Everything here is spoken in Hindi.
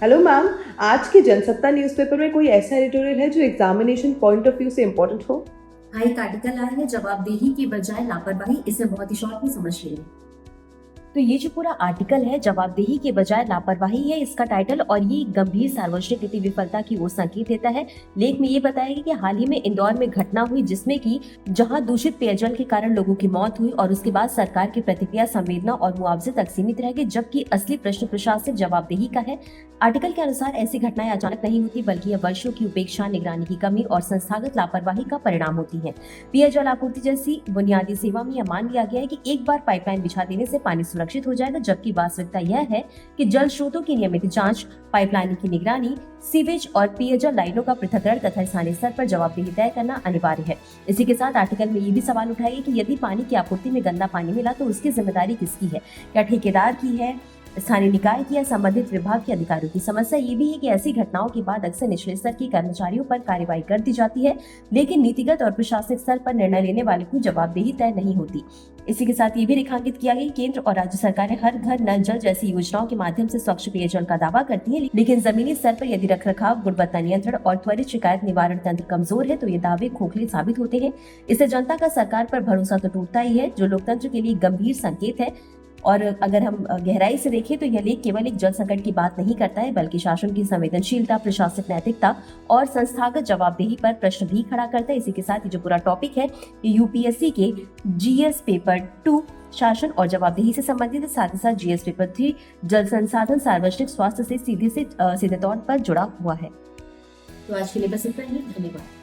हेलो मैम, आज के जनसत्ता न्यूज़पेपर में कोई ऐसा एडिटोरियल है जो एग्जामिनेशन पॉइंट ऑफ व्यू से इम्पोर्टेंट हो? हाँ, एक आर्टिकल आया है जवाबदेही की बजाय लापरवाही। इसे बहुत ही शॉर्ट में समझ लें। तो ये जो पूरा आर्टिकल है जवाबदेही के बजाय लापरवाही है इसका टाइटल, और ये गंभीर सार्वजनिक नीति विफलता की ओर संकेत देता है। लेख में ये बताया गया कि हाल ही में इंदौर में घटना हुई जिसमें कि जहां दूषित पेयजल के कारण लोगों की मौत हुई और उसके बाद सरकार की प्रतिक्रिया संवेदना और मुआवजे तक सीमित रह गई, जबकि असली प्रश्न प्रशासनिक जवाबदेही का है। आर्टिकल के अनुसार ऐसी घटनाएं अचानक नहीं होती बल्कि यह वर्षों की उपेक्षा, निगरानी की कमी और संस्थागत लापरवाही का परिणाम होती है। पेयजल आपूर्ति जैसी बुनियादी सेवा में यह मान लिया गया है कि एक बार पाइपलाइन बिछा देने से पानी सुरक्षित हो जाएगा, जबकि वास्तविकता यह है कि जल स्रोतों की नियमित जांच, पाइपलाइन की निगरानी, सीवेज और पेयजल लाइनों का पृथक्करण तथा स्थानीय स्तर पर जवाबदेही तय करना अनिवार्य है। इसी के साथ आर्टिकल में ये भी सवाल उठाया कि यदि पानी की आपूर्ति में गंदा पानी मिला तो उसकी जिम्मेदारी किसकी है? क्या ठेकेदार की है, स्थानीय निकाय की या संबंधित विभाग के अधिकारियों की? समस्या ये भी है कि ऐसी घटनाओं के बाद अक्सर निचले स्तर के कर्मचारियों पर कार्रवाई कर दी जाती है, लेकिन नीतिगत और प्रशासनिक स्तर पर निर्णय लेने वाले की जवाबदेही तय नहीं होती। इसी के साथ ये भी रेखांकित किया गया केंद्र और राज्य सरकारें हर घर नल जल जैसी योजनाओं के माध्यम से स्वच्छ पेयजल का दावा करती हैं, लेकिन जमीनी स्तर पर यदि रखरखाव, गुणवत्ता नियंत्रण और त्वरित शिकायत निवारण तंत्र कमजोर है तो ये दावे खोखले साबित होते हैं। इससे जनता का सरकार पर भरोसा तो टूटता ही है, जो लोकतंत्र के लिए गंभीर संकेत है। और अगर हम गहराई से देखें तो यह लेख केवल एक जल संकट की बात नहीं करता है, बल्कि शासन की संवेदनशीलता, प्रशासनिक नैतिकता और संस्थागत जवाबदेही पर प्रश्न भी खड़ा करता है। इसी के साथ ये जो पूरा टॉपिक है यूपीएससी के जीएस पेपर 2 शासन और जवाबदेही से संबंधित है, साथ ही साथ जीएस पेपर 3 जल संसाधन सार्वजनिक स्वास्थ्य से सीधे तौर पर जुड़ा हुआ है। तो आज के लिए बस इतना ही। धन्यवाद।